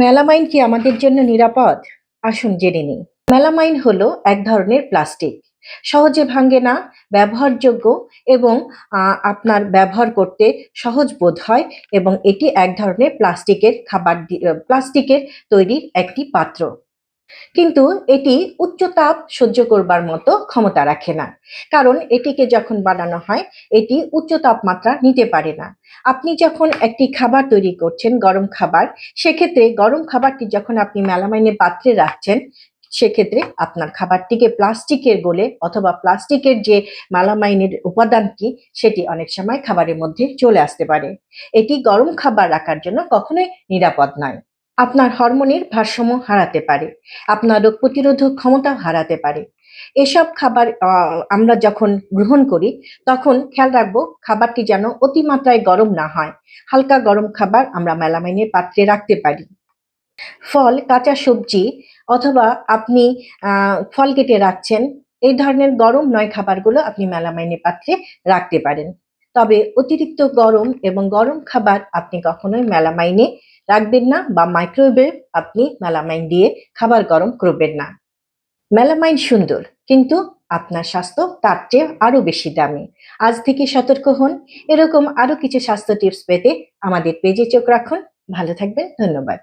Melamine কি আমাদের জন্য নিরাপদ? আসুন জেনে নিই। মেলামাইন হলো এক ধরনের প্লাস্টিক। সহজে ভাঙে না, ব্যবহারযোগ্য এবং আপনার ব্যবহার করতে সহজ বোধ হয় এবং এটি এক ধরনের প্লাস্টিকের তৈরি একটি পাত্র। কিন্তু এটি উচ্চ তাপ সহ্য করবার মতো ক্ষমতা রাখে না। কারণ এটিকে যখন বানানো হয়, এটি উচ্চ তাপমাত্রা নিতে পারে না। আপনি যখন একটি খাবার তৈরি করছেন, গরম খাবার, সেক্ষেত্রে গরম খাবারটি যখন আপনি মেলামাইনের পাত্রে রাখছেন, সেক্ষেত্রে আপনার খাবারটিকে প্লাস্টিকের গলে অথবা প্লাস্টিকের যে মেলামাইনের উপাদানটি, সেটি অনেক সময় খাবারের মধ্যে চলে আসতে পারে। এটি গরম খাবার রাখার জন্য কখনোই নিরাপদ নয়। আপনার হরমোনের ভারসাম্য হারাতে পারে, আপনার রোগ প্রতিরোধক ক্ষমতা হারাতে পারে। এসব খাবার আমরা যখন গ্রহণ করি, তখন খেয়াল রাখবো খাবারটি যেন অতিমাত্রায় গরম না হয়। হালকা গরম খাবার আমরা মেলামাইনের পাত্রে রাখতে পারি। ফল, কাঁচা সবজি অথবা আপনি ফল কেটে রাখছেন, এই ধরনের গরম নয় খাবারগুলো আপনি মেলামাইনের পাত্রে রাখতে পারেন। তবে অতিরিক্ত গরম এবং গরম খাবার আপনি কখনোই মেলামাইনে রাখবেন না বা মাইক্রোওয়েভে আপনি মেলামাইন দিয়ে খাবার গরম করবেন না। মেলামাইন সুন্দর, কিন্তু আপনার স্বাস্থ্য তার চেয়ে আরো বেশি দামি। আজ থেকে সতর্ক হন। এরকম আরো কিছু স্বাস্থ্য টিপস পেতে আমাদের পেজে চোখ রাখুন। ভালো থাকবেন। ধন্যবাদ।